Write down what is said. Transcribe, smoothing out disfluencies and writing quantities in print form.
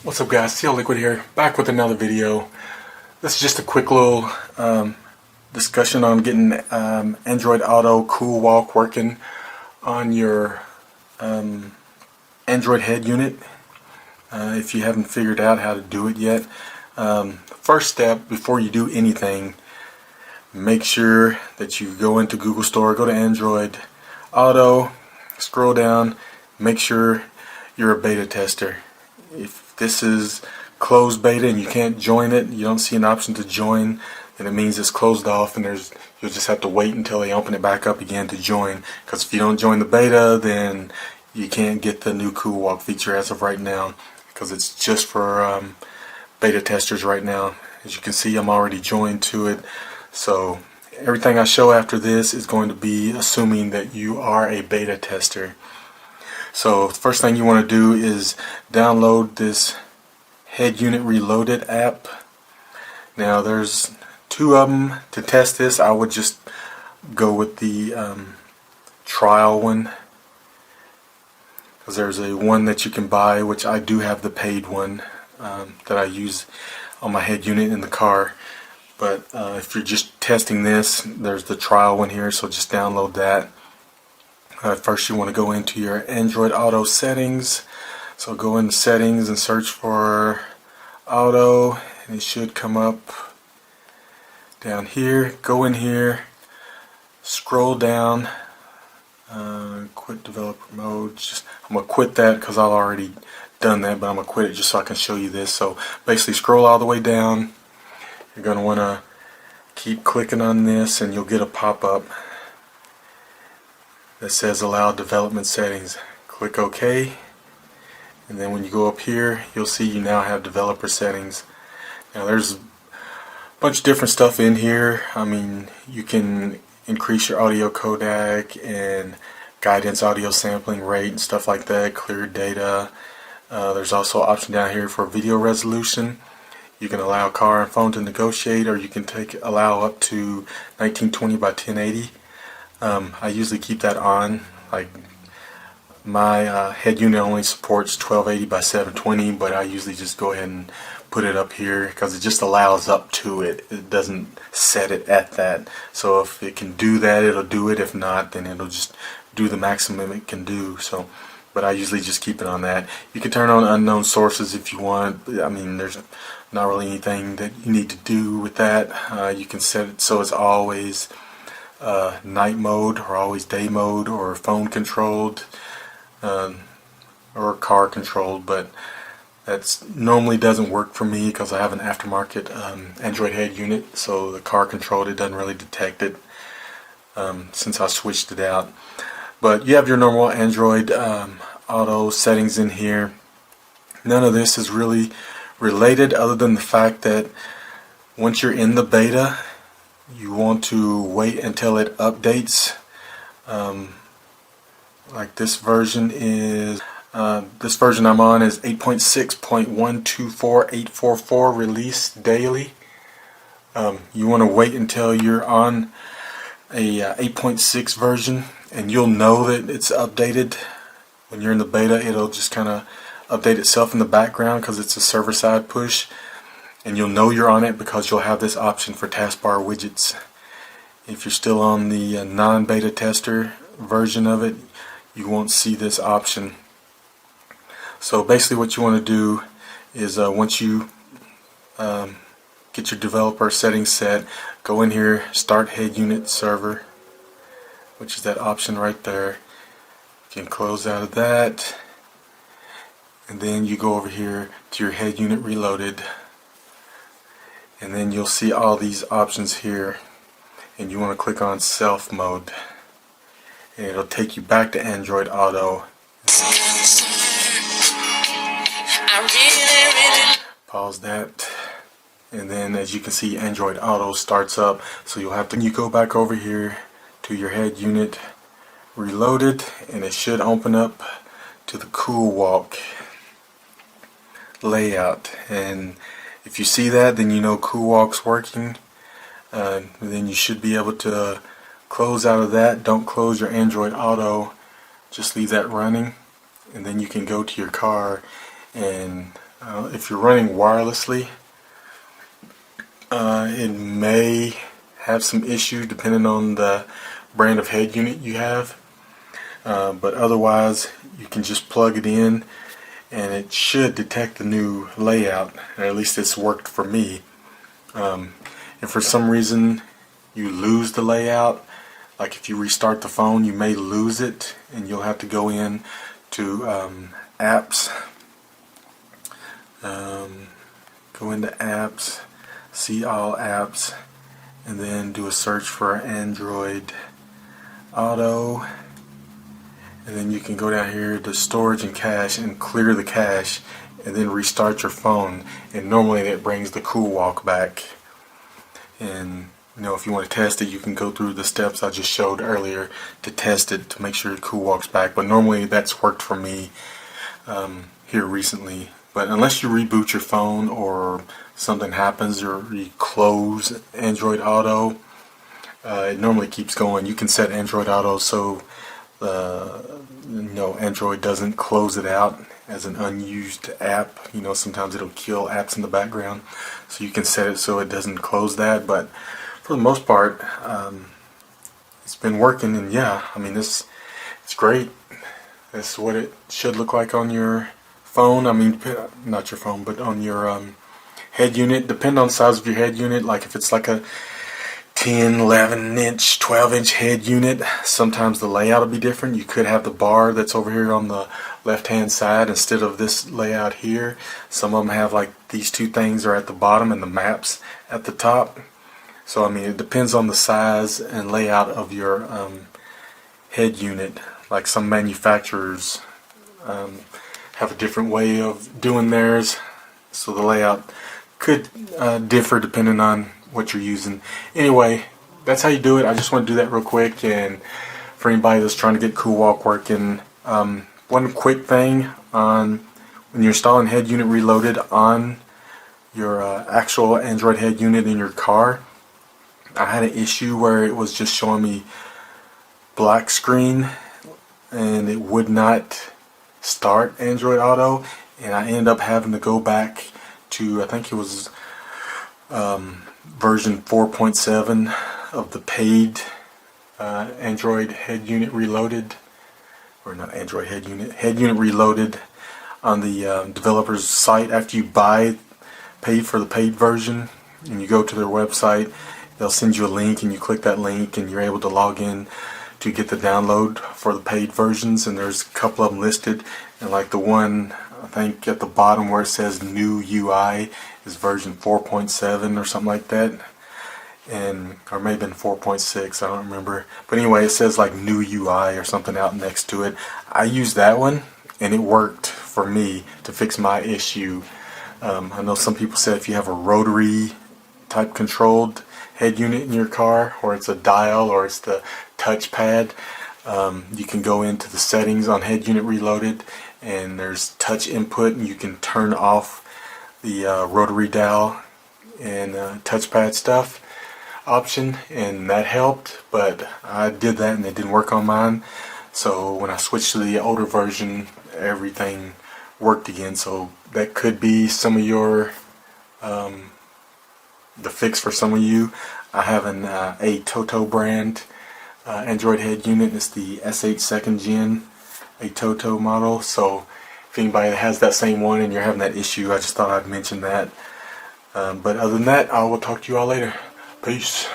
What's up guys, CL Liquid here, back with another video. This is just a quick little discussion on getting Android Auto Coolwalk working on your Android head unit. If you haven't figured out how to do it yet, first step before you do anything, make sure that you go into Google Store, go to Android Auto, scroll down, make sure you're a beta tester. If this is closed beta and you can't join it, you don't see an option to join, then it means it's closed off, and you'll just have to wait until they open it back up again to join. Because if you don't join the beta, then you can't get the new Coolwalk feature as of right now, because it's just for beta testers right now. As you can see, I'm already joined to it, so everything I show after this is going to be assuming that you are a beta tester. So the first thing you want to do is download this Head Unit Reloaded app. Now there's two of them to test this. I would just go with the trial one, because there's a one that you can buy, which I do have the paid one that I use on my head unit in the car. But if you're just testing this, there's the trial one here, so just download that. First you want to go into your Android Auto settings, so go into settings and search for Auto, and it should come up down here. Go in here, scroll down, quit developer mode. I'm going to quit that because I've already done that, but I'm going to quit it just so I can show you this. So basically scroll all the way down. You're going to want to keep clicking on this and you'll get a pop-up that says allow development settings. Click OK, and then when you go up here you'll see you now have developer settings. Now there's a bunch of different stuff in here. I mean, you can increase your audio codec and guidance audio sampling rate and stuff like that, clear data. There's also an option down here for video resolution. You can allow car and phone to negotiate, or you can allow up to 1920 by 1080. I usually keep that on. Like my head unit only supports 1280 by 720, but I usually just go ahead and put it up here because it just allows up to it. It doesn't set it at that. So if it can do that, it'll do it. If not, then it'll just do the maximum it can do. So, but I usually just keep it on that. You can turn on unknown sources if you want. I mean, there's not really anything that you need to do with that. You can set it so it's always night mode, or always day mode, or phone controlled, or car controlled, but that's normally doesn't work for me because I have an aftermarket Android head unit, so the car controlled, it doesn't really detect it since I switched it out. But you have your normal Android Auto settings in here. None of this is really related other than the fact that once you're in the beta, you want to wait until it updates. Like this version is this version I'm on is 8.6.124844 release daily. You want to wait until you're on a 8.6 version, and you'll know that it's updated. When you're in the beta, it'll just kind of update itself in the background because it's a server-side push. And you'll know you're on it because you'll have this option for taskbar widgets. If you're still on the non-beta tester version of it, you won't see this option. So basically what you want to do is once you get your developer settings set, go in here, start head unit server, which is that option right there. You can close out of that, and then you go over here to your head unit reloaded, and then you'll see all these options here, and you want to click on self mode, and it'll take you back to Android Auto. Pause that, and then as you can see, Android Auto starts up. So you'll have to go back over here to your head unit reloaded, and it should open up to the Coolwalk layout. And if you see that, then you know Coolwalk's working. Then you should be able to close out of that. Don't close your Android Auto, just leave that running, and then you can go to your car and If you're running wirelessly, it may have some issue depending on the brand of head unit you have, but otherwise you can just plug it in and it should detect the new layout, or at least it's worked for me. If for some reason you lose the layout, like if you restart the phone, you may lose it and you'll have to go in to apps, go into apps, see all apps, and then do a search for Android Auto, and then you can go down here to storage and cache and clear the cache and then restart your phone, and normally that brings the Coolwalk back. And if you want to test it, you can go through the steps I just showed earlier to test it to make sure your Coolwalk's back, but normally that's worked for me here recently. But unless you reboot your phone or something happens or you close Android Auto, it normally keeps going. You can set Android Auto so Android doesn't close it out as an unused app. Sometimes it'll kill apps in the background, so you can set it so it doesn't close that. But for the most part, it's been working, and yeah, it's great. That's what it should look like on your phone. Not your phone, but on your head unit. Depend on the size of your head unit. Like if it's like a 10, 11 inch, 12 inch head unit, sometimes the layout will be different. You could have the bar that's over here on the left hand side instead of this layout here. Some of them have like these two things are at the bottom and the maps at the top. So it depends on the size and layout of your head unit. Like some manufacturers have a different way of doing theirs, so the layout could differ depending on what you're using. Anyway, that's how you do it. I just want to do that real quick, and for anybody that's trying to get Coolwalk working, one quick thing on when you're installing Head Unit Reloaded on your actual Android head unit in your car, I had an issue where it was just showing me black screen and it would not start Android Auto, and I ended up having to go back to, I think it was version 4.7 of the paid Android Head Unit Reloaded, or not Android Head Unit, Head Unit Reloaded on the developer's site. After you pay for the paid version and you go to their website, they'll send you a link and you click that link and you're able to log in to get the download for the paid versions, and there's a couple of them listed, and like the one I think at the bottom where it says new UI is version 4.7 or something like that, or maybe been 4.6, I don't remember, but anyway it says like new UI or something out next to it. I used that one and it worked for me to fix my issue. I know some people said if you have a rotary type controlled head unit in your car, or it's a dial or it's the touchpad, you can go into the settings on Head Unit Reloaded and there's touch input, and you can turn off the rotary dial and touchpad stuff option, and that helped. But I did that and it didn't work on mine, so when I switched to the older version everything worked again. So that could be some of your the fix for some of you. I have an Toto brand Android head unit. It's the S8 2nd Gen Toto model. So if anybody has that same one and you're having that issue, I just thought I'd mention that. But other than that, I will talk to you all later. Peace.